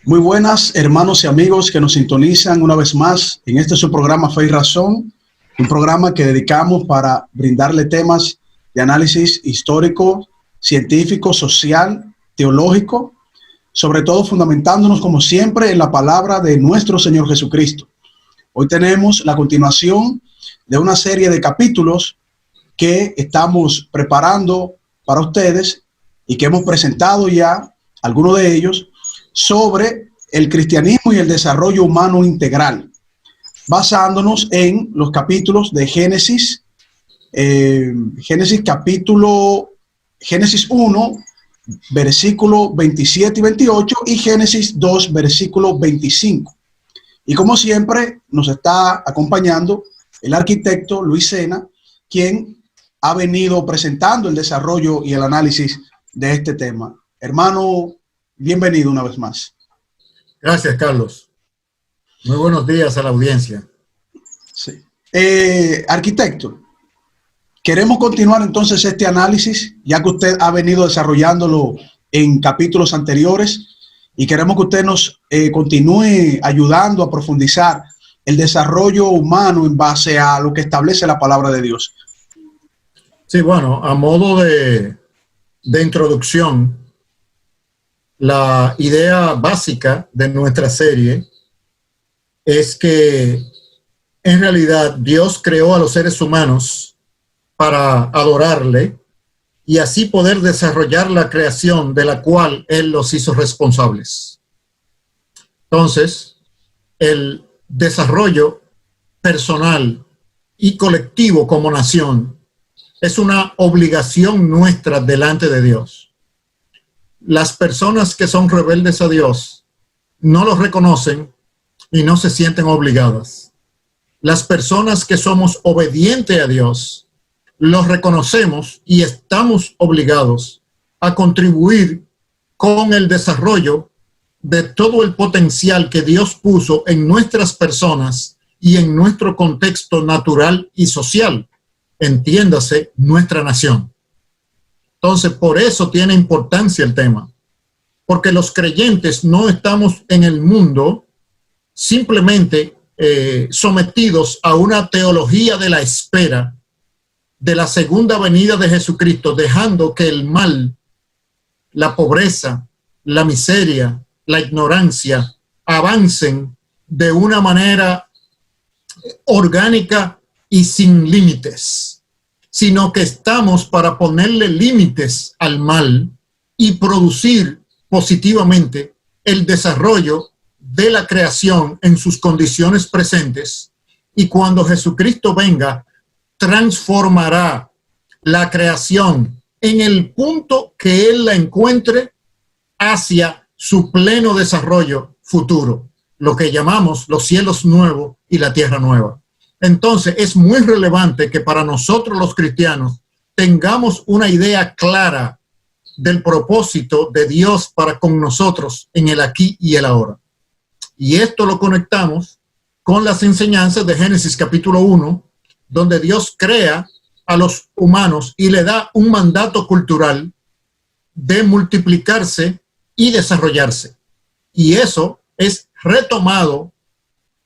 Muy buenas, hermanos y amigos que nos sintonizan una vez más en este su programa Fe y Razón, un programa que dedicamos para brindarle temas de análisis histórico, científico, social, teológico, sobre todo fundamentándonos como siempre en la palabra de nuestro Señor Jesucristo. Hoy tenemos la continuación de una serie de capítulos que estamos preparando para ustedes y que hemos presentado ya, algunos de ellos, sobre el cristianismo y el desarrollo humano integral, basándonos en los capítulos de Génesis, Génesis 1, versículo 27 y 28, y Génesis 2, versículo 25. Y como siempre, nos está acompañando el arquitecto Luis Sena, quien ha venido presentando el desarrollo y el análisis de este tema. Hermano, bienvenido una vez más. Gracias, Carlos. Muy buenos días a la audiencia. Sí. Arquitecto, queremos continuar entonces este análisis, ya que usted ha venido desarrollándolo en capítulos anteriores, y queremos que usted nos continúe ayudando a profundizar el desarrollo humano en base a lo que establece la palabra de Dios. Sí, bueno, a modo de introducción, la idea básica de nuestra serie es que en realidad Dios creó a los seres humanos para adorarle y así poder desarrollar la creación de la cual Él los hizo responsables. Entonces, el desarrollo personal y colectivo como nación es una obligación nuestra delante de Dios. Las personas que son rebeldes a Dios no lo reconocen y no se sienten obligadas. Las personas que somos obedientes a Dios lo reconocemos y estamos obligados a contribuir con el desarrollo de todo el potencial que Dios puso en nuestras personas y en nuestro contexto natural y social, entiéndase, nuestra nación. Entonces, por eso tiene importancia el tema, porque los creyentes no estamos en el mundo simplemente sometidos a una teología de la espera de la segunda venida de Jesucristo, dejando que el mal, la pobreza, la miseria, la ignorancia avancen de una manera orgánica y sin límites, sino que estamos para ponerle límites al mal y producir positivamente el desarrollo de la creación en sus condiciones presentes, y cuando Jesucristo venga, transformará la creación en el punto que Él la encuentre hacia su pleno desarrollo futuro, lo que llamamos los cielos nuevos y la tierra nueva. Entonces, es muy relevante que para nosotros los cristianos tengamos una idea clara del propósito de Dios para con nosotros en el aquí y el ahora. Y esto lo conectamos con las enseñanzas de Génesis capítulo 1, donde Dios crea a los humanos y le da un mandato cultural de multiplicarse y desarrollarse. Y eso es retomado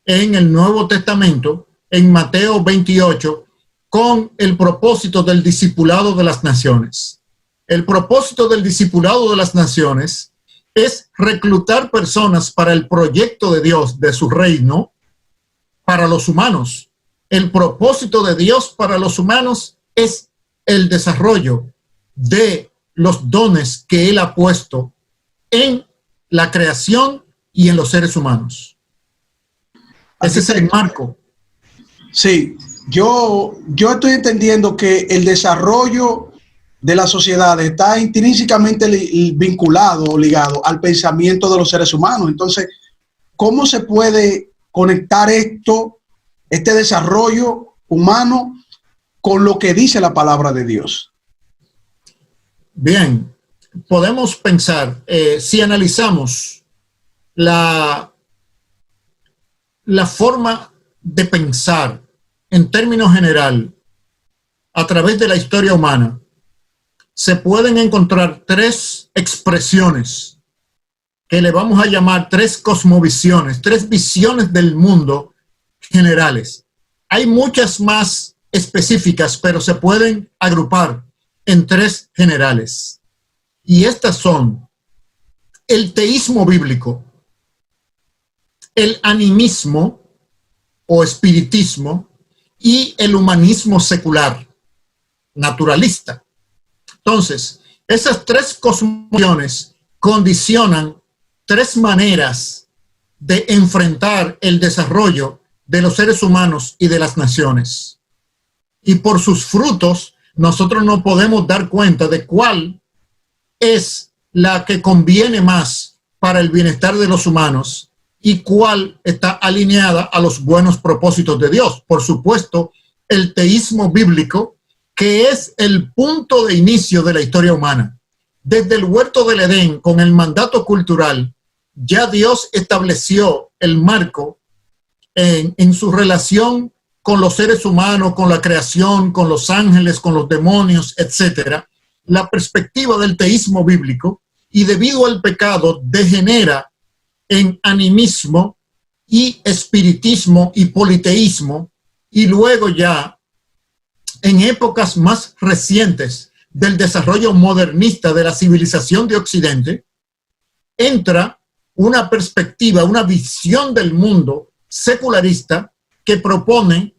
en el Nuevo Testamento, en Mateo 28, con el propósito del discipulado de las naciones. El propósito del discipulado de las naciones es reclutar personas para el proyecto de Dios, de su reino, para los humanos. El propósito de Dios para los humanos es el desarrollo de los dones que Él ha puesto en la creación y en los seres humanos. Ese es el marco. Sí, yo estoy entendiendo que el desarrollo de la sociedad está intrínsecamente vinculado o ligado al pensamiento de los seres humanos. Entonces, ¿cómo se puede conectar este desarrollo humano con lo que dice la palabra de Dios? Bien, podemos pensar, si analizamos la forma de pensar en términos general a través de la historia humana, se pueden encontrar tres expresiones que le vamos a llamar tres cosmovisiones, tres visiones del mundo generales. Hay muchas más específicas, pero se pueden agrupar en tres generales. Y estas son el teísmo bíblico, el animismo o espiritismo y el humanismo secular, naturalista. Entonces, esas tres cosmovisiones condicionan tres maneras de enfrentar el desarrollo de los seres humanos y de las naciones. Y por sus frutos, nosotros no podemos dar cuenta de cuál es la que conviene más para el bienestar de los humanos y cuál está alineada a los buenos propósitos de Dios. Por supuesto, el teísmo bíblico, que es el punto de inicio de la historia humana. Desde el huerto del Edén, con el mandato cultural, ya Dios estableció el marco en su relación con los seres humanos, con la creación, con los ángeles, con los demonios, etcétera, la perspectiva del teísmo bíblico, y debido al pecado degenera en animismo y espiritismo y politeísmo, y luego ya en épocas más recientes del desarrollo modernista de la civilización de Occidente, entra una perspectiva, una visión del mundo secularista que propone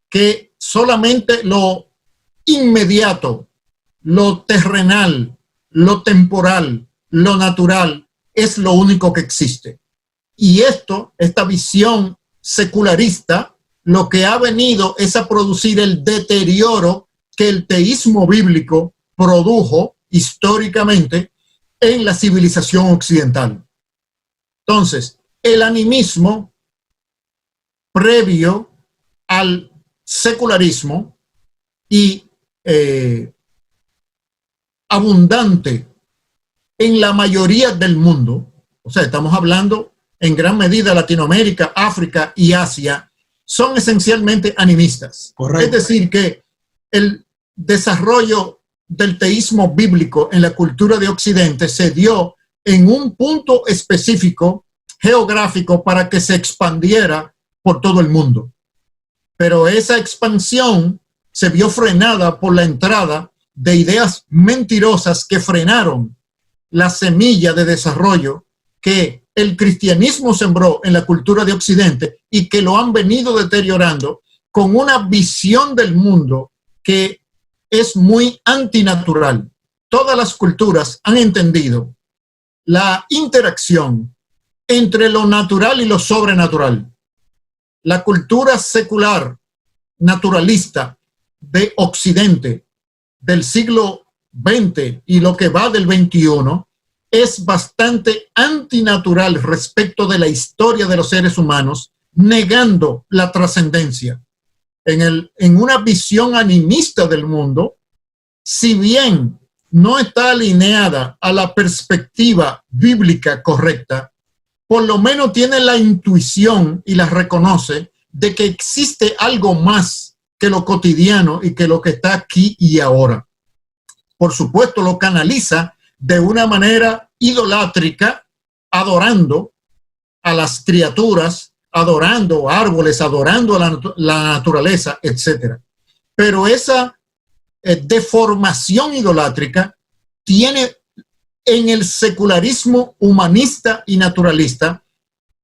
que solamente lo inmediato, lo terrenal, lo temporal, lo natural es lo único que existe. Y esta visión secularista, lo que ha venido es a producir el deterioro que el teísmo bíblico produjo históricamente en la civilización occidental. Entonces, el animismo previo al secularismo y abundante en la mayoría del mundo, o sea, estamos hablando en gran medida Latinoamérica, África y Asia, son esencialmente animistas. Correcto. Es decir, que el desarrollo del teísmo bíblico en la cultura de Occidente se dio en un punto específico geográfico para que se expandiera por todo el mundo. Pero esa expansión se vio frenada por la entrada de ideas mentirosas que frenaron la semilla de desarrollo que el cristianismo sembró en la cultura de Occidente y que lo han venido deteriorando con una visión del mundo que es muy antinatural. Todas las culturas han entendido la interacción entre lo natural y lo sobrenatural. La cultura secular naturalista de Occidente del siglo XX y lo que va del XXI es bastante antinatural respecto de la historia de los seres humanos, negando la trascendencia. En una visión animista del mundo, si bien no está alineada a la perspectiva bíblica correcta, por lo menos tiene la intuición y la reconoce de que existe algo más que lo cotidiano y que lo que está aquí y ahora. Por supuesto, lo canaliza de una manera idolátrica, adorando a las criaturas, adorando árboles, adorando a la naturaleza, etc. Pero esa deformación idolátrica tiene en el secularismo humanista y naturalista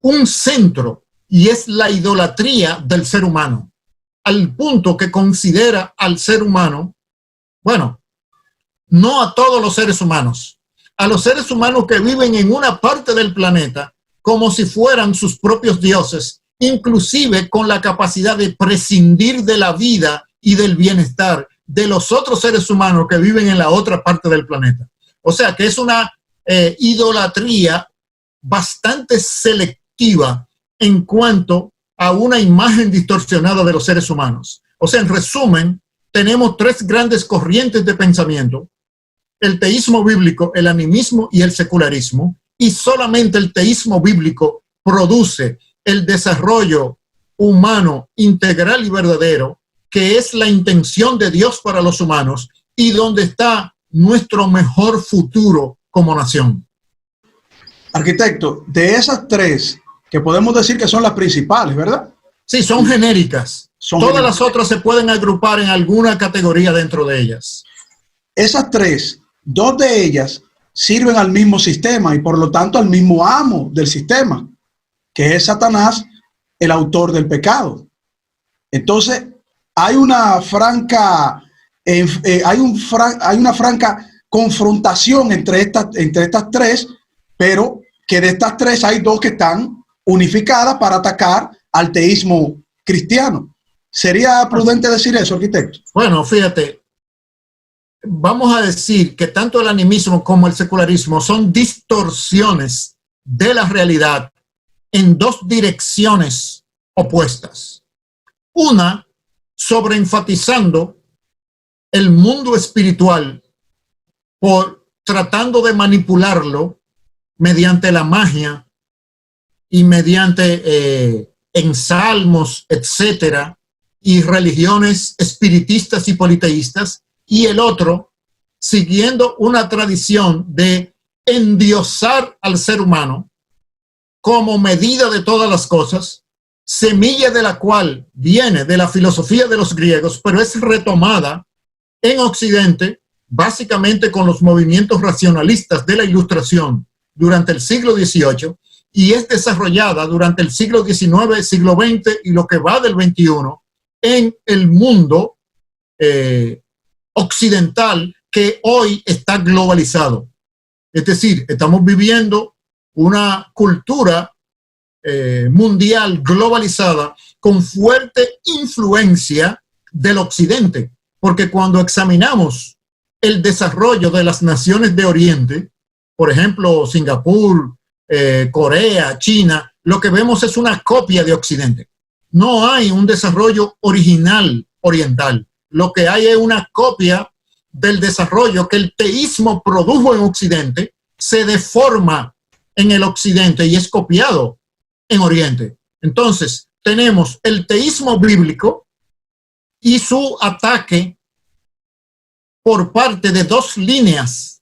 un centro, y es la idolatría del ser humano, al punto que considera al ser humano, bueno, no a todos los seres humanos, a los seres humanos que viven en una parte del planeta como si fueran sus propios dioses, inclusive con la capacidad de prescindir de la vida y del bienestar de los otros seres humanos que viven en la otra parte del planeta. O sea que es una idolatría bastante selectiva en cuanto a una imagen distorsionada de los seres humanos. O sea, en resumen, tenemos tres grandes corrientes de pensamiento: el teísmo bíblico, el animismo y el secularismo, y solamente el teísmo bíblico produce el desarrollo humano integral y verdadero, que es la intención de Dios para los humanos y donde está nuestro mejor futuro como nación. Arquitecto, de esas tres, que podemos decir que son las principales, ¿verdad? Sí, son genéricas. Todas las otras se pueden agrupar en alguna categoría dentro de ellas. Esas tres, dos de ellas sirven al mismo sistema y por lo tanto al mismo amo del sistema, que es Satanás, el autor del pecado. Entonces, hay una franca, hay una franca confrontación entre estas tres, pero que de estas tres hay dos que están unificadas para atacar al teísmo cristiano. ¿Sería prudente decir eso, arquitecto? Bueno, fíjate, vamos a decir que tanto el animismo como el secularismo son distorsiones de la realidad en dos direcciones opuestas. Una, sobreenfatizando el mundo espiritual por tratando de manipularlo mediante la magia y mediante ensalmos, etcétera, y religiones espiritistas y politeístas, y el otro siguiendo una tradición de endiosar al ser humano como medida de todas las cosas, semilla de la cual viene de la filosofía de los griegos, pero es retomada en Occidente básicamente con los movimientos racionalistas de la Ilustración durante el siglo XVIII, y es desarrollada durante el siglo XIX, siglo XX y lo que va del XXI en el mundo occidental que hoy está globalizado. Es decir, estamos viviendo una cultura mundial globalizada con fuerte influencia del occidente, porque cuando examinamos el desarrollo de las naciones de Oriente, por ejemplo, Singapur, Corea, China, lo que vemos es una copia de Occidente. No hay un desarrollo original oriental. Lo que hay es una copia del desarrollo que el teísmo produjo en Occidente, se deforma en el Occidente y es copiado en Oriente. Entonces, tenemos el teísmo bíblico y su ataque por parte de dos líneas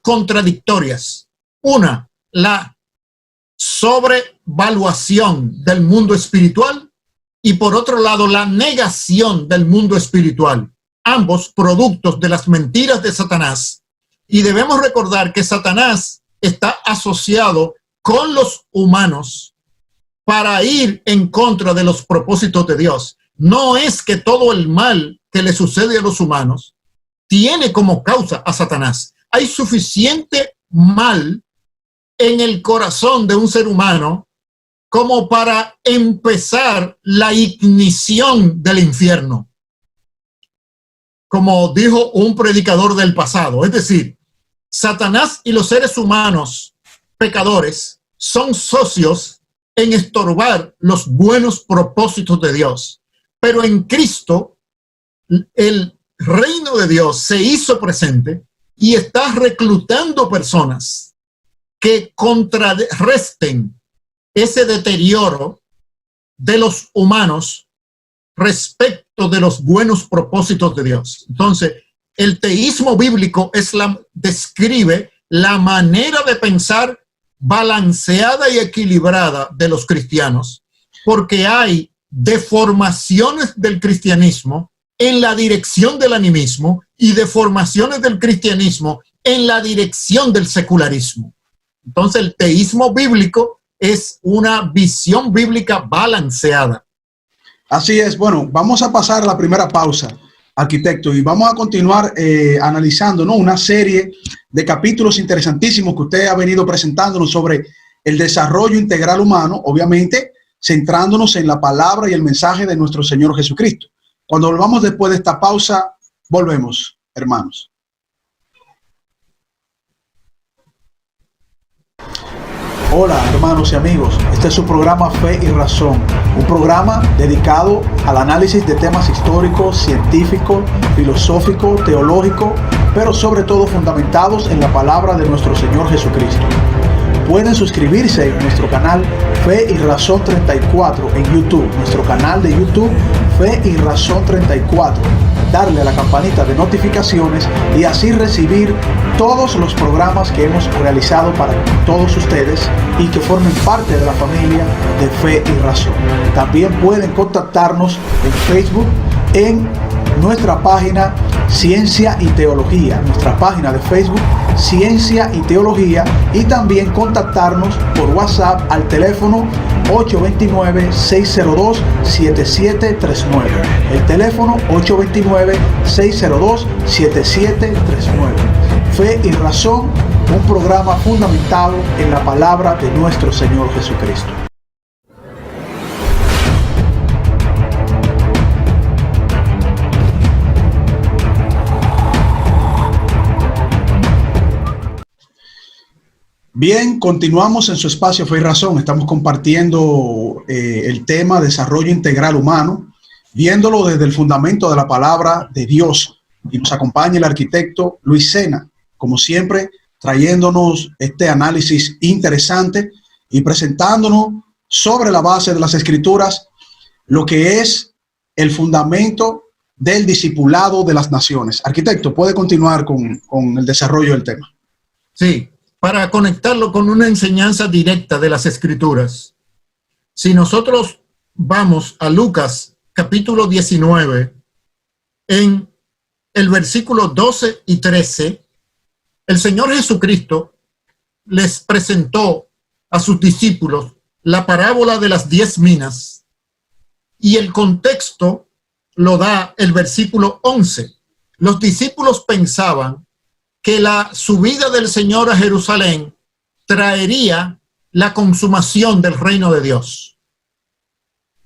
contradictorias. Una, la sobrevaluación del mundo espiritual, y por otro lado, la negación del mundo espiritual. Ambos productos de las mentiras de Satanás. Y debemos recordar que Satanás está asociado con los humanos para ir en contra de los propósitos de Dios. No es que todo el mal que le sucede a los humanos tiene como causa a Satanás. Hay suficiente mal en el corazón de un ser humano como para empezar la ignición del infierno, como dijo un predicador del pasado. Es decir, Satanás y los seres humanos pecadores son socios en estorbar los buenos propósitos de Dios. Pero en Cristo, el reino de Dios se hizo presente y está reclutando personas que contrarresten ese deterioro de los humanos respecto de los buenos propósitos de Dios. Entonces, el teísmo bíblico describe la manera de pensar balanceada y equilibrada de los cristianos, porque hay deformaciones del cristianismo en la dirección del animismo y deformaciones del cristianismo en la dirección del secularismo. Entonces, el teísmo bíblico es una visión bíblica balanceada. Así es. Bueno, vamos a pasar a la primera pausa, arquitecto, y vamos a continuar analizando, ¿no?, una serie de capítulos interesantísimos que usted ha venido presentándonos sobre el desarrollo integral humano, obviamente centrándonos en la palabra y el mensaje de nuestro Señor Jesucristo. Cuando volvamos después de esta pausa, volvemos, hermanos. Hola, hermanos y amigos, este es su programa Fe y Razón, un programa dedicado al análisis de temas históricos, científicos, filosóficos, teológicos, pero sobre todo fundamentados en la palabra de nuestro Señor Jesucristo. Pueden suscribirse en nuestro canal Fe y Razón 34 en YouTube, nuestro canal de YouTube Fe y Razón 34. darle a la campanita de notificaciones y así recibir todos los programas que hemos realizado para todos ustedes y que formen parte de la familia de Fe y Razón. También pueden contactarnos en Facebook en nuestra página Ciencia y Teología, nuestra página de Facebook Ciencia y Teología, y también contactarnos por WhatsApp al teléfono 829-602-7739. El teléfono 829-602-7739. Fe y Razón, un programa fundamentado en la palabra de nuestro Señor Jesucristo. Bien, continuamos en su espacio Fe y Razón. Estamos compartiendo el tema desarrollo integral humano, viéndolo desde el fundamento de la palabra de Dios. Y nos acompaña el arquitecto Luis Sena, como siempre, trayéndonos este análisis interesante y presentándonos sobre la base de las Escrituras lo que es el fundamento del discipulado de las naciones. Arquitecto, ¿puede continuar con el desarrollo del tema? Sí. Para conectarlo con una enseñanza directa de las Escrituras. Si nosotros vamos a Lucas capítulo 19, en el versículo 12 y 13, el Señor Jesucristo les presentó a sus discípulos la parábola de las 10 minas, y el contexto lo da el versículo 11. Los discípulos pensaban que la subida del Señor a Jerusalén traería la consumación del reino de Dios.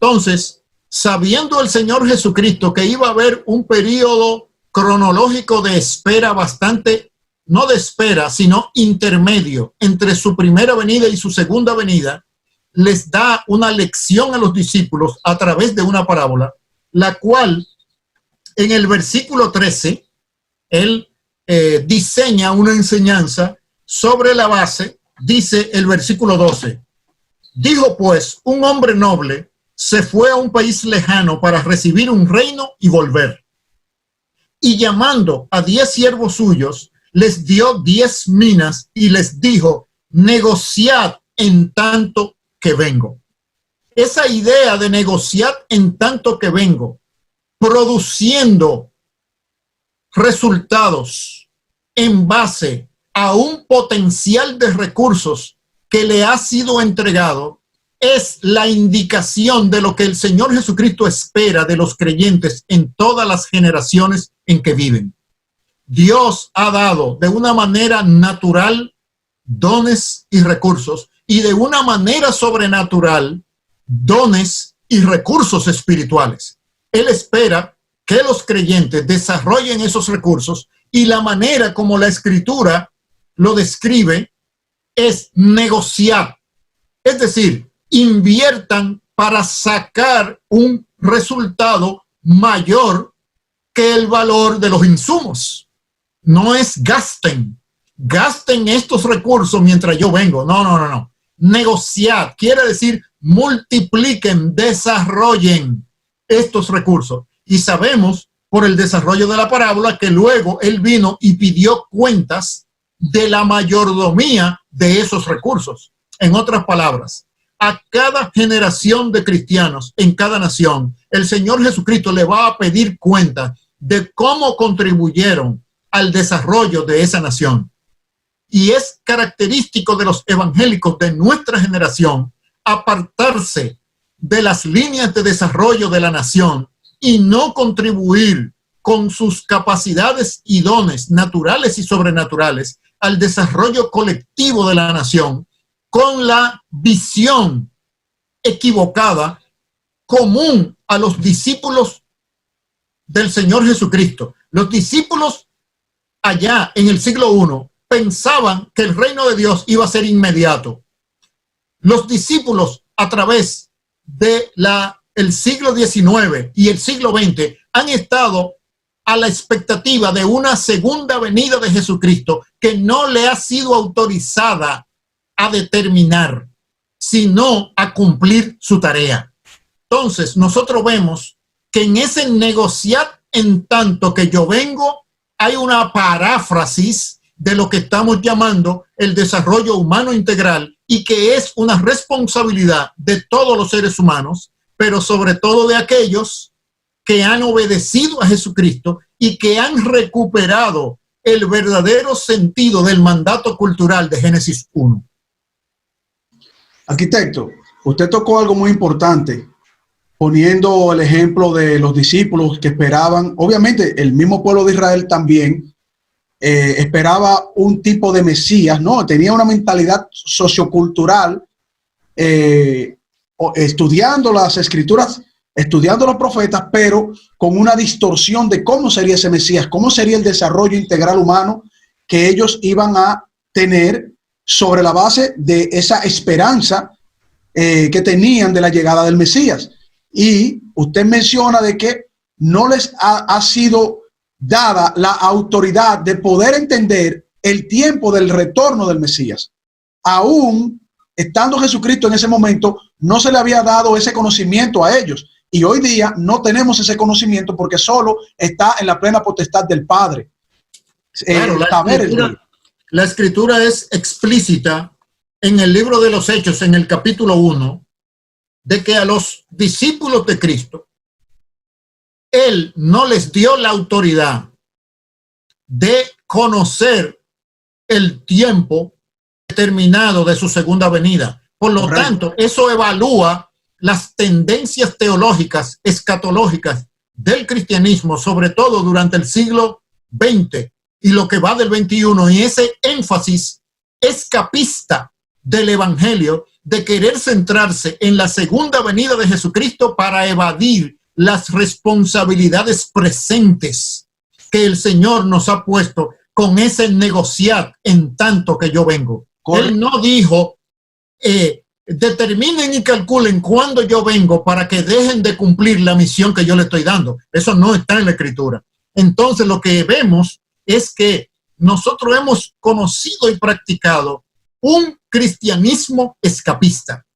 Entonces, sabiendo el Señor Jesucristo que iba a haber un periodo cronológico de espera bastante, no de espera, sino intermedio entre su primera venida y su segunda venida, les da una lección a los discípulos a través de una parábola, la cual en el versículo 13, él diseña una enseñanza sobre la base. Dice el versículo 12: dijo pues, un hombre noble se fue a un país lejano para recibir un reino y volver. Y llamando a 10 siervos suyos, les dio 10 minas y les dijo: negociad en tanto que vengo. Esa idea de negociar en tanto que vengo, produciendo resultados en base a un potencial de recursos que le ha sido entregado, es la indicación de lo que el Señor Jesucristo espera de los creyentes en todas las generaciones en que viven. Dios ha dado de una manera natural dones y recursos, y de una manera sobrenatural dones y recursos espirituales. Él espera que los creyentes desarrollen esos recursos, y la manera como la Escritura lo describe es negociar. Es decir, inviertan para sacar un resultado mayor que el valor de los insumos. No es gasten estos recursos mientras yo vengo. No. Negociar quiere decir multipliquen, desarrollen estos recursos. Y sabemos por el desarrollo de la parábola que luego él vino y pidió cuentas de la mayordomía de esos recursos. En otras palabras, a cada generación de cristianos en cada nación, el Señor Jesucristo le va a pedir cuenta de cómo contribuyeron al desarrollo de esa nación. Y es característico de los evangélicos de nuestra generación apartarse de las líneas de desarrollo de la nación y no contribuir con sus capacidades y dones naturales y sobrenaturales al desarrollo colectivo de la nación, con la visión equivocada común a los discípulos del Señor Jesucristo. Los discípulos allá en el siglo I pensaban que el reino de Dios iba a ser inmediato. Los discípulos a través de el siglo XIX y el siglo XX han estado a la expectativa de una segunda venida de Jesucristo que no le ha sido autorizada a determinar, sino a cumplir su tarea. Entonces, nosotros vemos que en ese negociar en tanto que yo vengo, hay una paráfrasis de lo que estamos llamando el desarrollo humano integral y que es una responsabilidad de todos los seres humanos, pero sobre todo de aquellos que han obedecido a Jesucristo y que han recuperado el verdadero sentido del mandato cultural de Génesis 1. Arquitecto, usted tocó algo muy importante, poniendo el ejemplo de los discípulos que esperaban, obviamente el mismo pueblo de Israel también esperaba un tipo de Mesías, ¿no? Tenía una mentalidad sociocultural, estudiando las escrituras, estudiando los profetas, pero con una distorsión de cómo sería ese Mesías, cómo sería el desarrollo integral humano que ellos iban a tener sobre la base de esa esperanza que tenían de la llegada del Mesías. Y usted menciona de que no les ha sido dada la autoridad de poder entender el tiempo del retorno del Mesías. Aún estando Jesucristo en ese momento, no se le había dado ese conocimiento a ellos. Y hoy día no tenemos ese conocimiento porque solo está en la plena potestad del Padre. Claro, la escritura es explícita en el libro de los Hechos, en el capítulo 1, de que a los discípulos de Cristo, Él no les dio la autoridad de conocer el tiempo determinado de su segunda venida. Por lo tanto, eso evalúa las tendencias teológicas, escatológicas del cristianismo, sobre todo durante el siglo XX y lo que va del XXI, y ese énfasis escapista del evangelio de querer centrarse en la segunda venida de Jesucristo para evadir las responsabilidades presentes que el Señor nos ha puesto con ese negociar en tanto que yo vengo. Correcto. Él no dijo, determinen y calculen cuándo yo vengo para que dejen de cumplir la misión que yo le estoy dando. Eso no está en la escritura. Entonces lo que vemos es que nosotros hemos conocido y practicado un cristianismo escapista.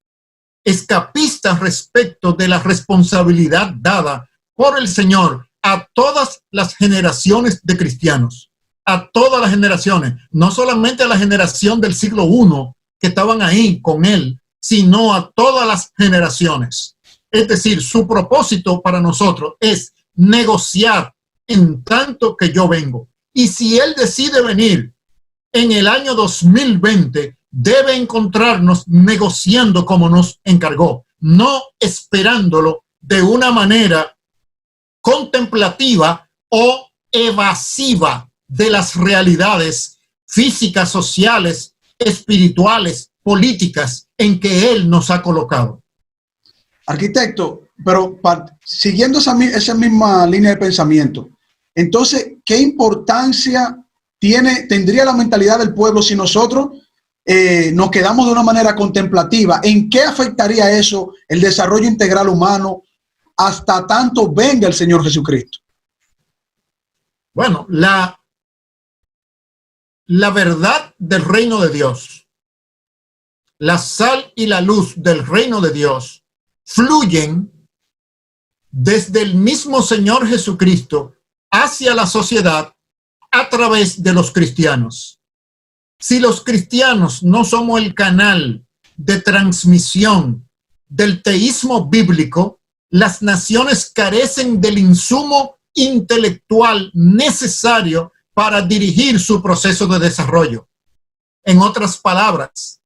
Escapista respecto de la responsabilidad dada por el Señor a todas las generaciones de cristianos, a todas las generaciones, no solamente a la generación del siglo I que estaban ahí con Él, sino a todas las generaciones. Es decir, su propósito para nosotros es negociar en tanto que yo vengo. Y si Él decide venir en el año 2020, debe encontrarnos negociando como nos encargó, no esperándolo de una manera contemplativa o evasiva de las realidades físicas, sociales, espirituales, políticas en que Él nos ha colocado. Arquitecto, pero siguiendo esa misma línea de pensamiento, entonces, ¿qué importancia tendría la mentalidad del pueblo si nosotros nos quedamos de una manera contemplativa? ¿En qué afectaría eso el desarrollo integral humano hasta tanto venga el Señor Jesucristo? Bueno, la verdad del reino de Dios, la sal y la luz del reino de Dios fluyen desde el mismo Señor Jesucristo hacia la sociedad a través de los cristianos. Si los cristianos no somos el canal de transmisión del teísmo bíblico, las naciones carecen del insumo intelectual necesario para dirigir su proceso de desarrollo. En otras palabras,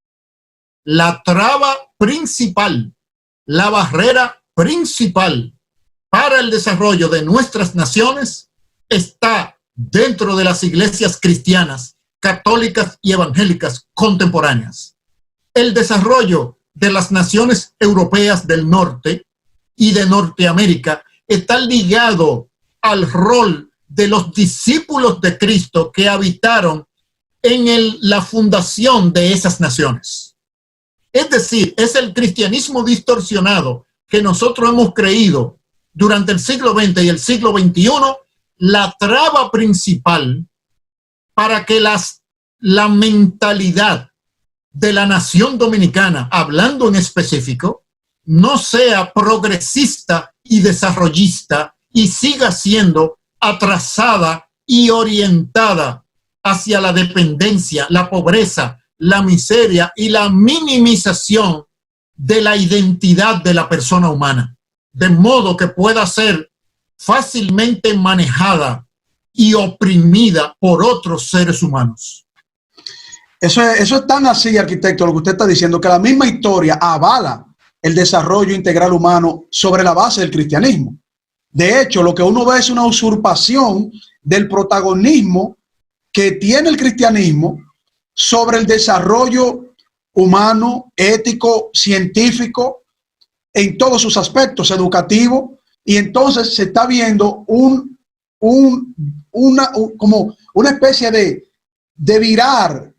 la traba principal, la barrera principal para el desarrollo de nuestras naciones está dentro de las iglesias cristianas, católicas y evangélicas contemporáneas. El desarrollo de las naciones europeas del norte y de Norteamérica está ligado al rol de los discípulos de Cristo que habitaron en la fundación de esas naciones. Es decir, es el cristianismo distorsionado que nosotros hemos creído durante el siglo XX y el siglo XXI la traba principal para que la mentalidad de la nación dominicana, hablando en específico, no sea progresista y desarrollista y siga siendo atrasada y orientada hacia la dependencia, la pobreza, la miseria y la minimización de la identidad de la persona humana, de modo que pueda ser fácilmente manejada y oprimida por otros seres humanos. Eso es tan así, arquitecto, lo que usted está diciendo, que la misma historia avala el desarrollo integral humano sobre la base del cristianismo. De hecho, lo que uno ve es una usurpación del protagonismo que tiene el cristianismo sobre el desarrollo humano, ético, científico, en todos sus aspectos, educativo, y entonces se está viendo como una especie de virar,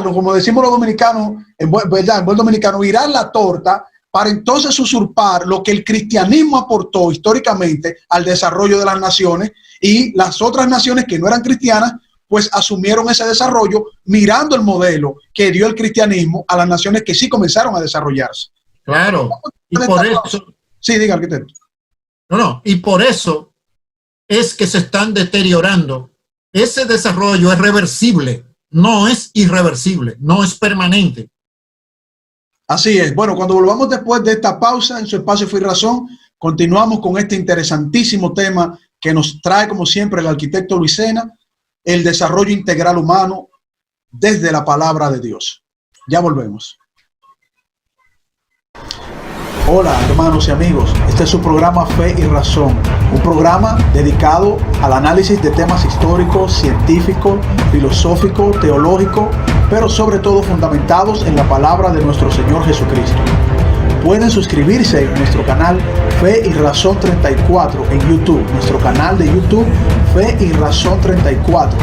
como decimos los dominicanos, en buen dominicano, virar la torta para entonces usurpar lo que el cristianismo aportó históricamente al desarrollo de las naciones, y las otras naciones que no eran cristianas pues asumieron ese desarrollo mirando el modelo que dio el cristianismo a las naciones que sí comenzaron a desarrollarse. Claro, y por eso... Sí, diga, arquitecto. Y por eso es que se están deteriorando. Ese desarrollo es reversible, no es irreversible, no es permanente. Así es. Bueno, cuando volvamos después de esta pausa en su espacio Fe y Razón, continuamos con este interesantísimo tema que nos trae, como siempre, el arquitecto Luis Sena, el desarrollo integral humano desde la palabra de Dios. Ya volvemos. Hola, hermanos y amigos. Este es su programa Fe y Razón, un programa dedicado al análisis de temas históricos, científicos, filosóficos, teológicos, pero sobre todo fundamentados en la palabra de nuestro Señor Jesucristo. Pueden suscribirse en nuestro canal Fe y Razón 34 en YouTube, nuestro canal de YouTube Fe y Razón 34,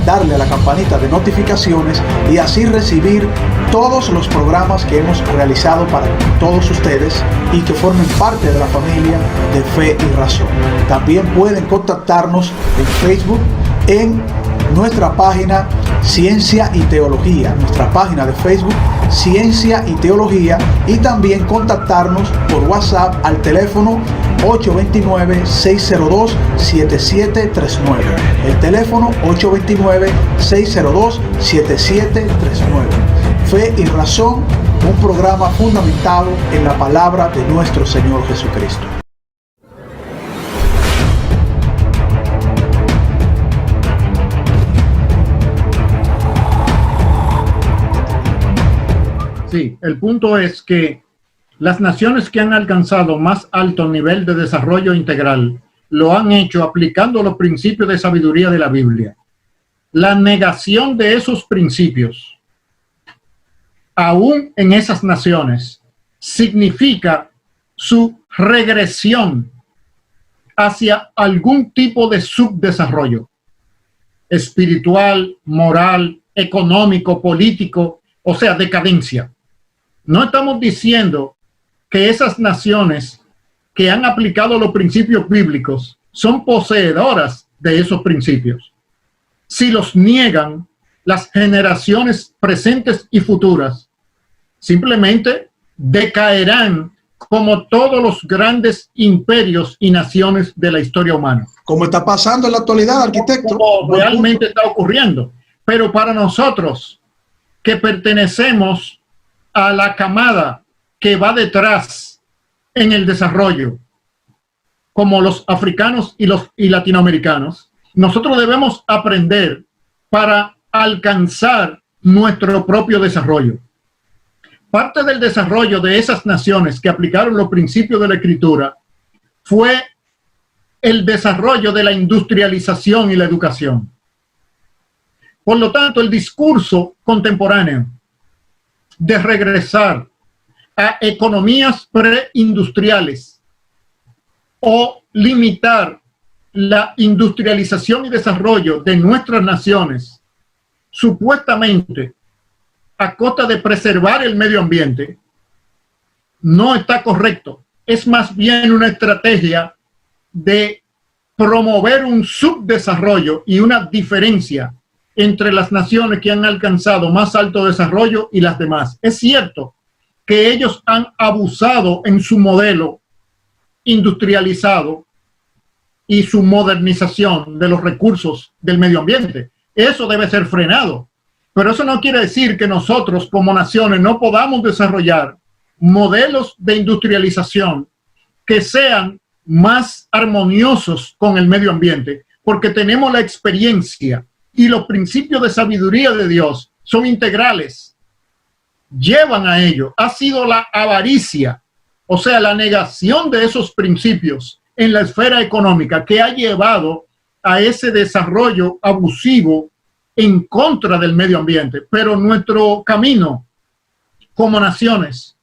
darle a la campanita de notificaciones y así recibir todos los programas que hemos realizado para todos ustedes y que formen parte de la familia de Fe y Razón. También pueden contactarnos en Facebook en nuestra página Ciencia y Teología, nuestra página de Facebook Ciencia y Teología, y también contactarnos por WhatsApp al teléfono 829-602-7739. El teléfono 829-602-7739. Fe y Razón, un programa fundamentado en la palabra de nuestro Señor Jesucristo. Sí, el punto es que las naciones que han alcanzado más alto nivel de desarrollo integral lo han hecho aplicando los principios de sabiduría de la Biblia. La negación de esos principios, aún en esas naciones, significa su regresión hacia algún tipo de subdesarrollo espiritual, moral, económico, político, o sea, decadencia. No estamos diciendo que esas naciones que han aplicado los principios bíblicos son poseedoras de esos principios. Si los niegan, las generaciones presentes y futuras simplemente decaerán como todos los grandes imperios y naciones de la historia humana. Como está pasando en la actualidad, arquitecto. Como realmente está ocurriendo. Pero para nosotros que pertenecemos a la camada que va detrás en el desarrollo, como los africanos y latinoamericanos, nosotros debemos aprender para alcanzar nuestro propio desarrollo. Parte del desarrollo de esas naciones que aplicaron los principios de la Escritura fue el desarrollo de la industrialización y la educación. Por lo tanto, el discurso contemporáneo de regresar a economías preindustriales o limitar la industrialización y desarrollo de nuestras naciones, supuestamente a costa de preservar el medio ambiente, no está correcto. Es más bien una estrategia de promover un subdesarrollo y una diferencia entre las naciones que han alcanzado más alto desarrollo y las demás. Es cierto que ellos han abusado en su modelo industrializado y su modernización de los recursos del medio ambiente. Eso debe ser frenado. Pero eso no quiere decir que nosotros como naciones no podamos desarrollar modelos de industrialización que sean más armoniosos con el medio ambiente, porque tenemos la experiencia y los principios de sabiduría de Dios son integrales, llevan a ello. Ha sido la avaricia, o sea, la negación de esos principios en la esfera económica que ha llevado a ese desarrollo abusivo en contra del medio ambiente. Pero nuestro camino como naciones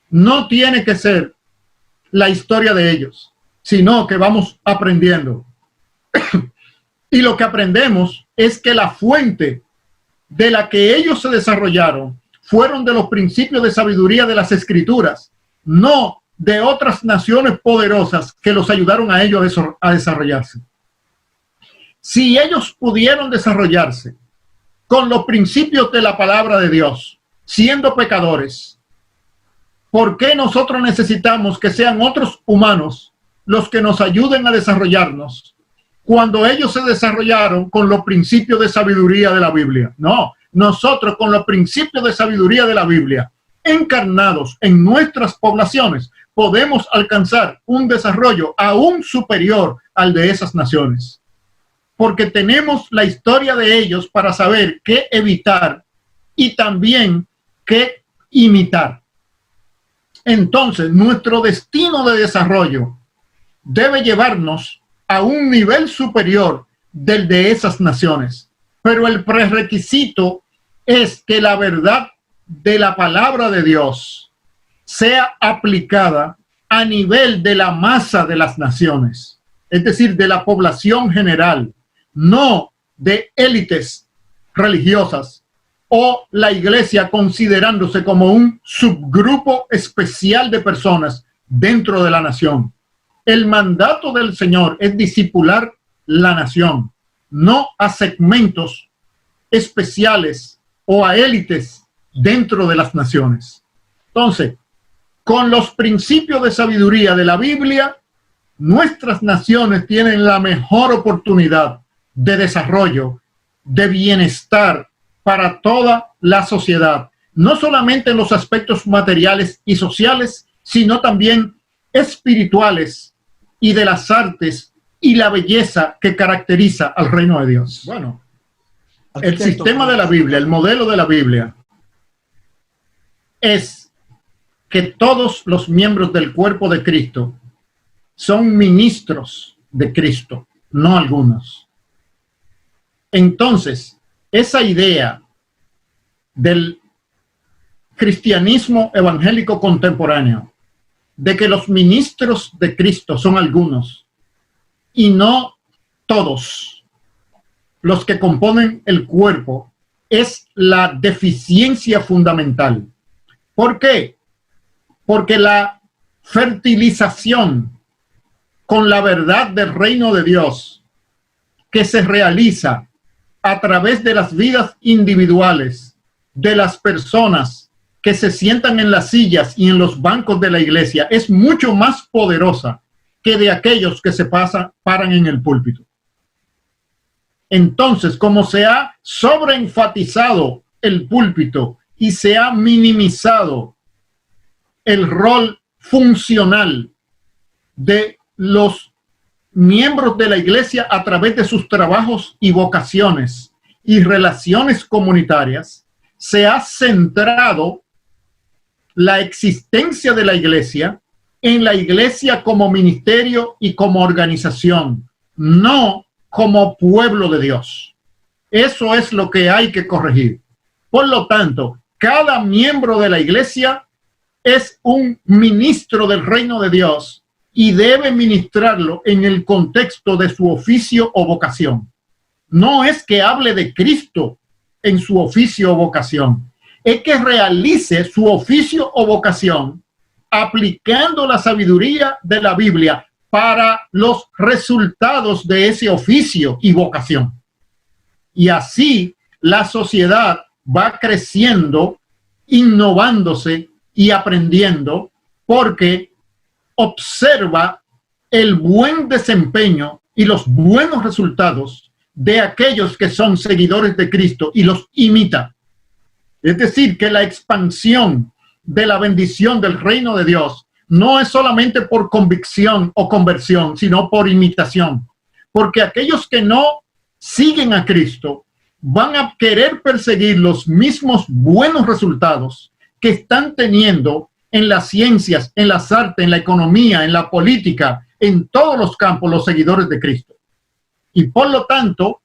no tiene que ser la historia de ellos, sino que vamos aprendiendo. Y lo que aprendemos es que la fuente de la que ellos se desarrollaron fueron de los principios de sabiduría de las Escrituras, no de otras naciones poderosas que los ayudaron a ellos a desarrollarse. Si ellos pudieron desarrollarse con los principios de la palabra de Dios, siendo pecadores, ¿por qué nosotros necesitamos que sean otros humanos los que nos ayuden a desarrollarnos cuando ellos se desarrollaron con los principios de sabiduría de la Biblia? No, nosotros con los principios de sabiduría de la Biblia encarnados en nuestras poblaciones podemos alcanzar un desarrollo aún superior al de esas naciones, porque tenemos la historia de ellos para saber qué evitar y también qué imitar. Entonces, nuestro destino de desarrollo debe llevarnos a un nivel superior del de esas naciones. Pero el prerequisito es que la verdad de la palabra de Dios sea aplicada a nivel de la masa de las naciones, es decir, de la población general, no de élites religiosas o la iglesia considerándose como un subgrupo especial de personas dentro de la nación. El mandato del Señor es discipular la nación, no a segmentos especiales o a élites dentro de las naciones. Entonces, con los principios de sabiduría de la Biblia, nuestras naciones tienen la mejor oportunidad de desarrollo, de bienestar para toda la sociedad, no solamente en los aspectos materiales y sociales, sino también espirituales y de las artes y la belleza que caracteriza al reino de Dios. Bueno, el sistema de la Biblia, el modelo de la Biblia, es que todos los miembros del cuerpo de Cristo son ministros de Cristo, no algunos. Entonces, esa idea del cristianismo evangélico contemporáneo, de que los ministros de Cristo son algunos y no todos los que componen el cuerpo, es la deficiencia fundamental. ¿Por qué? Porque la fertilización con la verdad del reino de Dios que se realiza a través de las vidas individuales de las personas que se sientan en las sillas y en los bancos de la iglesia es mucho más poderosa que de aquellos que se paran en el púlpito. Entonces, como se ha sobreenfatizado el púlpito y se ha minimizado el rol funcional de los miembros de la iglesia a través de sus trabajos y vocaciones y relaciones comunitarias, se ha centrado la existencia de la iglesia en la iglesia como ministerio y como organización, no como pueblo de Dios. Eso es lo que hay que corregir. Por lo tanto, cada miembro de la iglesia es un ministro del reino de Dios y debe ministrarlo en el contexto de su oficio o vocación. No es que hable de Cristo en su oficio o vocación, es que realice su oficio o vocación aplicando la sabiduría de la Biblia para los resultados de ese oficio y vocación. Y así la sociedad va creciendo, innovándose y aprendiendo, porque observa el buen desempeño y los buenos resultados de aquellos que son seguidores de Cristo y los imita. Es decir, que la expansión de la bendición del reino de Dios no es solamente por convicción o conversión, sino por imitación. Porque aquellos que no siguen a Cristo van a querer perseguir los mismos buenos resultados que están teniendo en las ciencias, en las artes, en la economía, en la política, en todos los campos, los seguidores de Cristo. Y por lo tanto,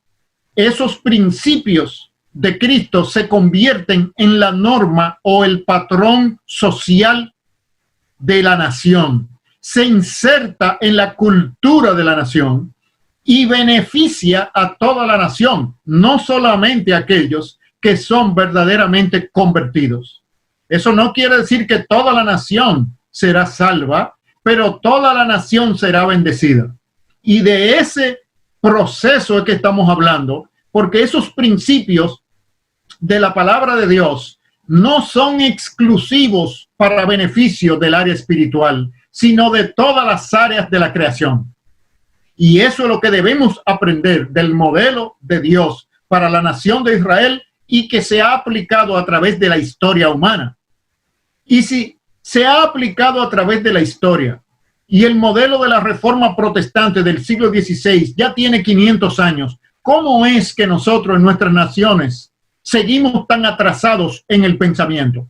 esos principios de Cristo se convierten en la norma o el patrón social de la nación. Se inserta en la cultura de la nación y beneficia a toda la nación, no solamente a aquellos que son verdaderamente convertidos. Eso no quiere decir que toda la nación será salva, pero toda la nación será bendecida. Y de ese proceso es que estamos hablando, porque esos principios de la palabra de Dios no son exclusivos para beneficio del área espiritual, sino de todas las áreas de la creación. Y eso es lo que debemos aprender del modelo de Dios para la nación de Israel y que se ha aplicado a través de la historia humana. Y si se ha aplicado a través de la historia y el modelo de la reforma protestante del siglo XVI ya tiene 500 años, ¿cómo es que nosotros en nuestras naciones seguimos tan atrasados en el pensamiento?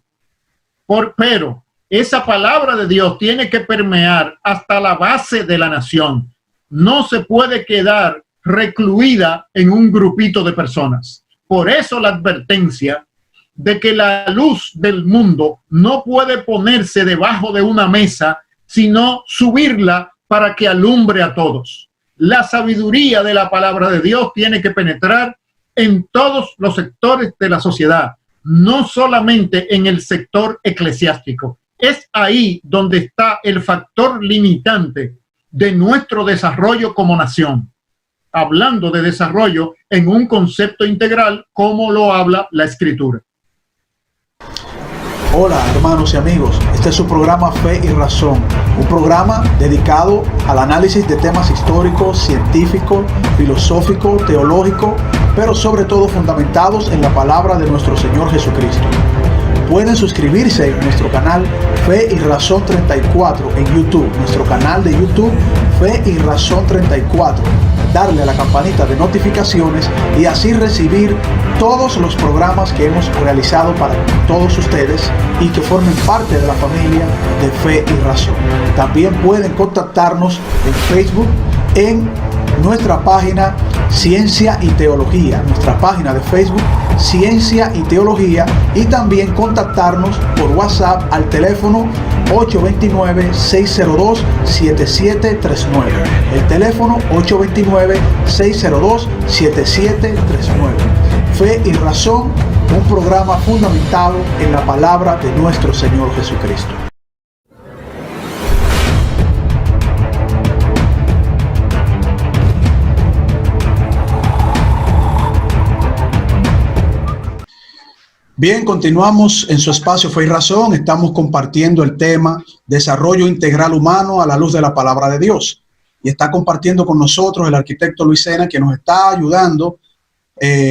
Pero esa palabra de Dios tiene que permear hasta la base de la nación. No se puede quedar recluida en un grupito de personas. Por eso la advertencia de que la luz del mundo no puede ponerse debajo de una mesa, sino subirla para que alumbre a todos. La sabiduría de la palabra de Dios tiene que penetrar en todos los sectores de la sociedad, no solamente en el sector eclesiástico. Es ahí donde está el factor limitante de nuestro desarrollo como nación. Hablando de desarrollo en un concepto integral, como lo habla la Escritura. Hola hermanos y amigos, este es su programa Fe y Razón, un programa dedicado al análisis de temas históricos, científicos, filosóficos, teológicos, pero sobre todo fundamentados en la palabra de nuestro Señor Jesucristo. Pueden suscribirse en nuestro canal Fe y Razón 34 en YouTube, nuestro canal de YouTube Fe y Razón 34, darle a la campanita de notificaciones y así recibir todos los programas que hemos realizado para todos ustedes y que formen parte de la familia de Fe y Razón. También pueden contactarnos en Facebook en nuestra página Ciencia y Teología, nuestra página de Facebook Ciencia y Teología, y también contactarnos por WhatsApp al teléfono 829-602-7739. El teléfono 829-602-7739. Fe y Razón, un programa fundamentado en la palabra de nuestro Señor Jesucristo. Bien, continuamos en su espacio Fe y Razón. Estamos compartiendo el tema Desarrollo Integral Humano a la luz de la palabra de Dios. Y está compartiendo con nosotros el arquitecto Luis Sena, que nos está ayudando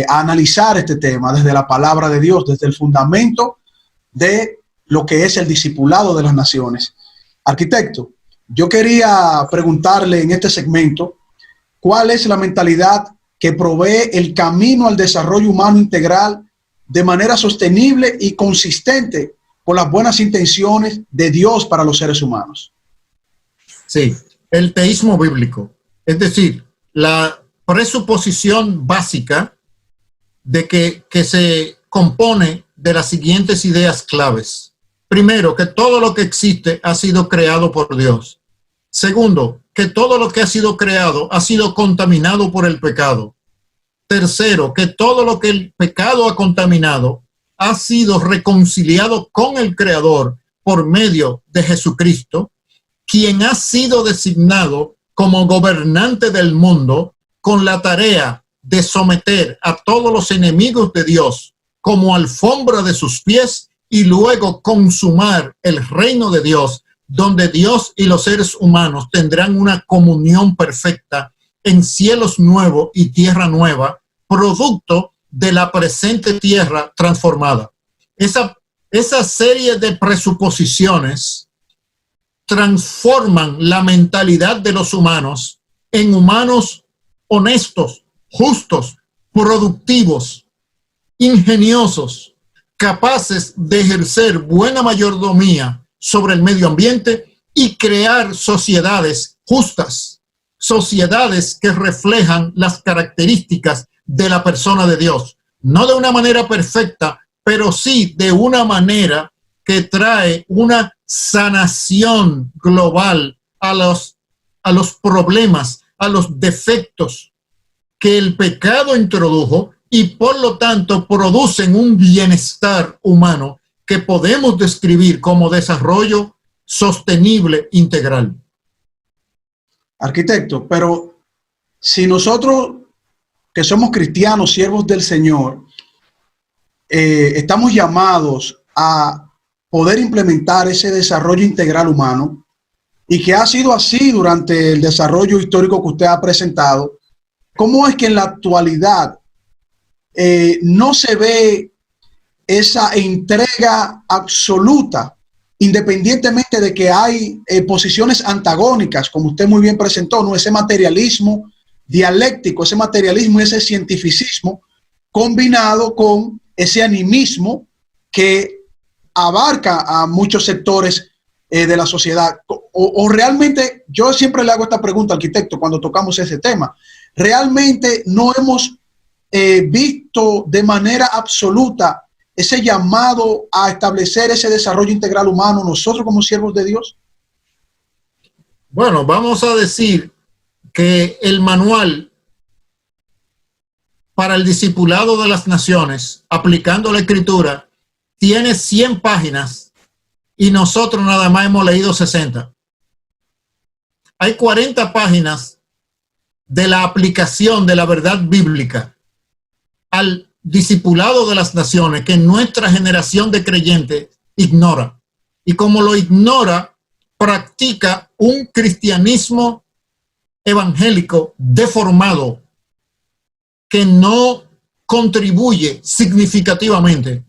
a analizar este tema desde la palabra de Dios, desde el fundamento de lo que es el discipulado de las naciones. Arquitecto, yo quería preguntarle en este segmento, ¿cuál es la mentalidad que provee el camino al desarrollo humano integral de manera sostenible y consistente con las buenas intenciones de Dios para los seres humanos? Sí, el teísmo bíblico, es decir, la presuposición básica de que se compone de las siguientes ideas claves. Primero, que todo lo que existe ha sido creado por Dios. Segundo, que todo lo que ha sido creado ha sido contaminado por el pecado. Tercero, que todo lo que el pecado ha contaminado ha sido reconciliado con el Creador por medio de Jesucristo, quien ha sido designado como gobernante del mundo con la tarea de someter a todos los enemigos de Dios como alfombra de sus pies y luego consumar el reino de Dios donde Dios y los seres humanos tendrán una comunión perfecta en cielos nuevos y tierra nueva, producto de la presente tierra transformada. Esa serie de presuposiciones transforman la mentalidad de los humanos en humanos honestos, justos, productivos, ingeniosos, capaces de ejercer buena mayordomía sobre el medio ambiente y crear sociedades justas, sociedades que reflejan las características de la persona de Dios, no de una manera perfecta, pero sí de una manera que trae una sanación global a los problemas, a los defectos que el pecado introdujo y por lo tanto producen un bienestar humano que podemos describir como desarrollo sostenible integral. Arquitecto, pero si nosotros que somos cristianos, siervos del Señor, estamos llamados a poder implementar ese desarrollo integral humano y que ha sido así durante el desarrollo histórico que usted ha presentado, ¿cómo es que en la actualidad no se ve esa entrega absoluta, independientemente de que hay posiciones antagónicas, como usted muy bien presentó, ¿no? Ese materialismo dialéctico, ese materialismo y ese cientificismo combinado con ese animismo que abarca a muchos sectores de la sociedad? O realmente, yo siempre le hago esta pregunta, arquitecto, cuando tocamos ese tema, realmente no hemos visto de manera absoluta ese llamado a establecer ese desarrollo integral humano nosotros como siervos de Dios. Bueno, vamos a decir que el manual para el discipulado de las naciones, aplicando la escritura, tiene 100 páginas y nosotros nada más hemos leído 60. Hay 40 páginas de la aplicación de la verdad bíblica al discipulado de las naciones que nuestra generación de creyentes ignora. Y como lo ignora, practica un cristianismo evangélico deformado que no contribuye significativamente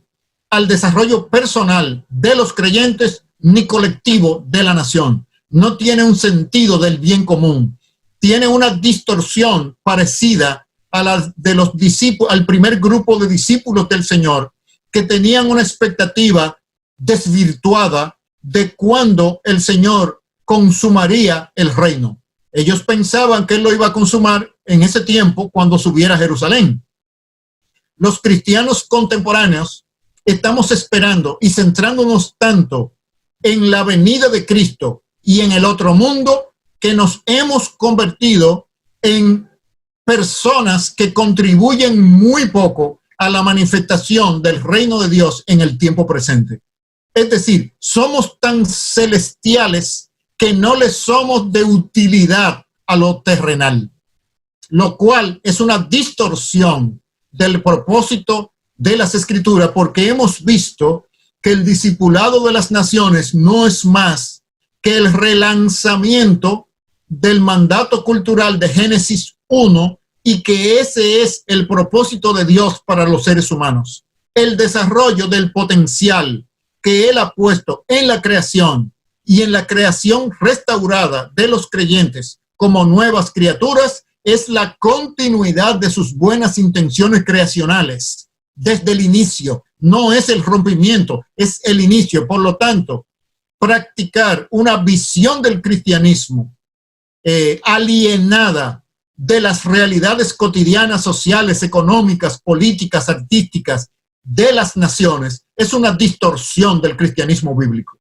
al desarrollo personal de los creyentes ni colectivo de la nación. No tiene un sentido del bien común. Tiene una distorsión parecida a la de los discípulos, al primer grupo de discípulos del Señor, que tenían una expectativa desvirtuada de cuándo el Señor consumaría el reino. Ellos pensaban que Él lo iba a consumar en ese tiempo cuando subiera a Jerusalén. Los cristianos contemporáneos estamos esperando y centrándonos tanto en la venida de Cristo y en el otro mundo que nos hemos convertido en personas que contribuyen muy poco a la manifestación del reino de Dios en el tiempo presente. Es decir, somos tan celestiales que no le somos de utilidad a lo terrenal, lo cual es una distorsión del propósito de las Escrituras, porque hemos visto que el discipulado de las naciones no es más que el relanzamiento del mandato cultural de Génesis 1 y que ese es el propósito de Dios para los seres humanos. El desarrollo del potencial que Él ha puesto en la creación y en la creación restaurada de los creyentes como nuevas criaturas es la continuidad de sus buenas intenciones creacionales desde el inicio. No es el rompimiento, es el inicio. Por lo tanto, practicar una visión del cristianismo alienada de las realidades cotidianas, sociales, económicas, políticas, artísticas de las naciones es una distorsión del cristianismo bíblico.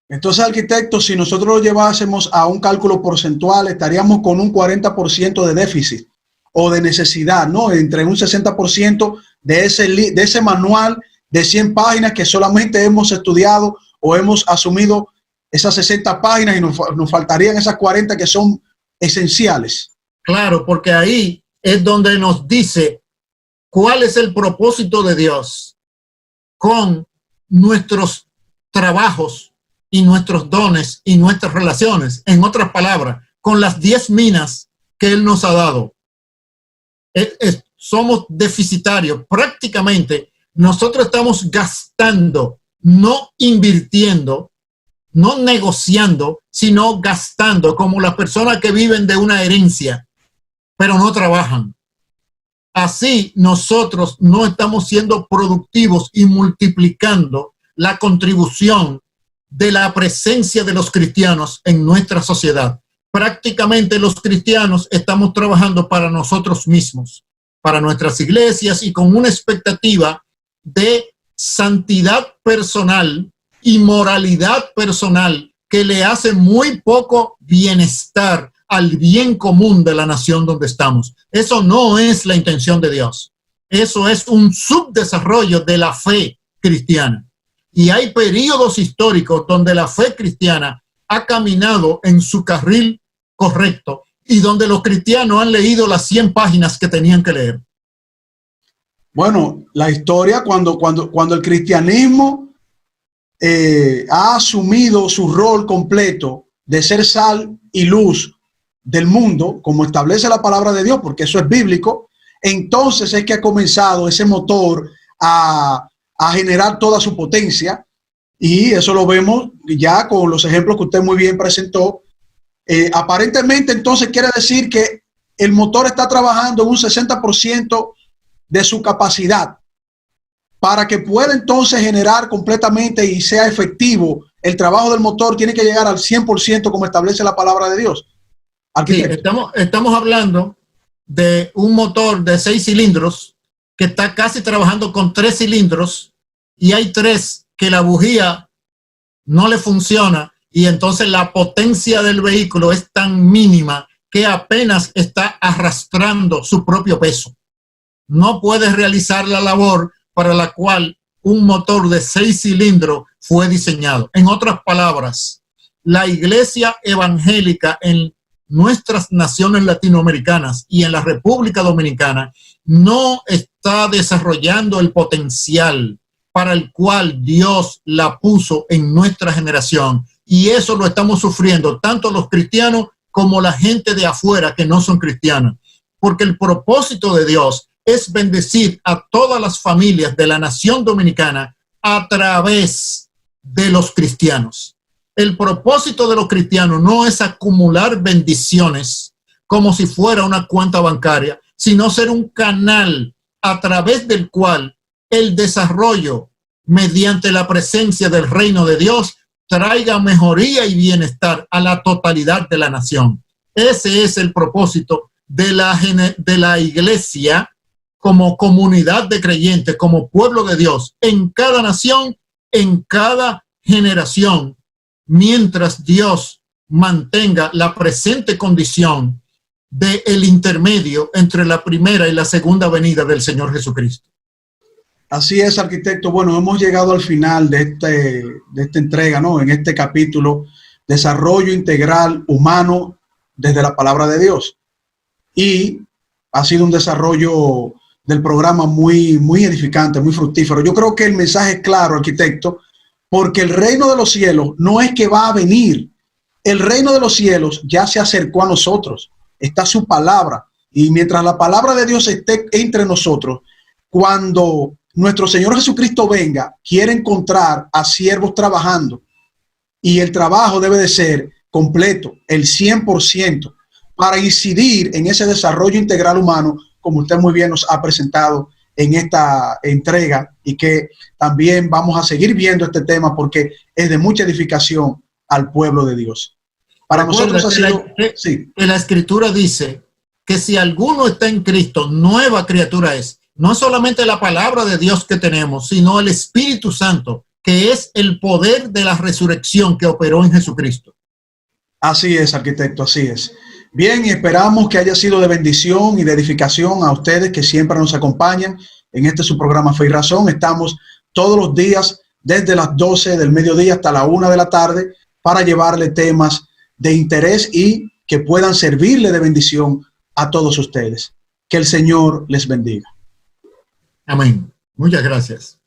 Entonces, arquitecto, si nosotros lo llevásemos a un cálculo porcentual, estaríamos con un 40% de déficit o de necesidad, ¿no? Entre un 60% de ese manual de 100 páginas que solamente hemos estudiado o hemos asumido esas 60 páginas y nos faltarían esas 40 que son esenciales. Claro, porque ahí es donde nos dice cuál es el propósito de Dios con nuestros trabajos y nuestros dones y nuestras relaciones. En otras palabras, con las 10 minas que Él nos ha dado. Somos deficitarios. Prácticamente nosotros estamos gastando, no invirtiendo, no negociando, sino gastando, como las personas que viven de una herencia, pero no trabajan. Así nosotros no estamos siendo productivos y multiplicando la contribución de la presencia de los cristianos en nuestra sociedad. Prácticamente los cristianos estamos trabajando para nosotros mismos, para nuestras iglesias y con una expectativa de santidad personal y moralidad personal que le hace muy poco bienestar al bien común de la nación donde estamos. Eso no es la intención de Dios. Eso es un subdesarrollo de la fe cristiana. Y hay periodos históricos donde la fe cristiana ha caminado en su carril correcto y donde los cristianos han leído las 100 páginas que tenían que leer. Bueno, la historia cuando el cristianismo ha asumido su rol completo de ser sal y luz del mundo, como establece la palabra de Dios, porque eso es bíblico, entonces es que ha comenzado ese motor a generar toda su potencia, y eso lo vemos ya con los ejemplos que usted muy bien presentó. Aparentemente entonces quiere decir que el motor está trabajando en un 60% de su capacidad para que pueda entonces generar completamente y sea efectivo. El trabajo del motor tiene que llegar al 100% como establece la palabra de Dios. Sí, estamos hablando de un motor de 6 cilindros que está casi trabajando con 3 cilindros y hay 3 que la bujía no le funciona y entonces la potencia del vehículo es tan mínima que apenas está arrastrando su propio peso. No puede realizar la labor para la cual un motor de 6 cilindros fue diseñado. En otras palabras, la iglesia evangélica en nuestras naciones latinoamericanas y en la República Dominicana no está desarrollando el potencial para el cual Dios la puso en nuestra generación, y eso lo estamos sufriendo tanto los cristianos como la gente de afuera que no son cristianos, porque el propósito de Dios es bendecir a todas las familias de la nación dominicana a través de los cristianos. El propósito de los cristianos no es acumular bendiciones como si fuera una cuenta bancaria, sino ser un canal a través del cual el desarrollo mediante la presencia del reino de Dios traiga mejoría y bienestar a la totalidad de la nación. Ese es el propósito de la iglesia como comunidad de creyentes, como pueblo de Dios, en cada nación, en cada generación, mientras Dios mantenga la presente condición del intermedio entre la primera y la segunda venida del Señor Jesucristo. Así es, arquitecto. Bueno, hemos llegado al final de esta entrega, ¿no? En este capítulo, desarrollo integral humano desde la palabra de Dios. Y ha sido un desarrollo del programa muy edificante, muy fructífero. Yo creo que el mensaje es claro, arquitecto, porque el reino de los cielos no es que va a venir. El reino de los cielos ya se acercó a nosotros. Está su palabra. Y mientras la palabra de Dios esté entre nosotros, cuando nuestro Señor Jesucristo venga, quiere encontrar a siervos trabajando. Y el trabajo debe de ser completo, el 100%, para incidir en ese desarrollo integral humano, como usted muy bien nos ha presentado en esta entrega, y que también vamos a seguir viendo este tema porque es de mucha edificación al pueblo de Dios. Para nosotros ha sido... Sí. La Escritura dice que si alguno está en Cristo, nueva criatura es. No es solamente la palabra de Dios que tenemos, sino el Espíritu Santo, que es el poder de la resurrección que operó en Jesucristo. Así es, arquitecto, así es. Bien, y esperamos que haya sido de bendición y de edificación a ustedes que siempre nos acompañan en este su programa Fe y Razón. Estamos todos los días desde las 12 del mediodía hasta la 1 de la tarde para llevarle temas de interés y que puedan servirle de bendición a todos ustedes. Que el Señor les bendiga. Amén. Muchas gracias.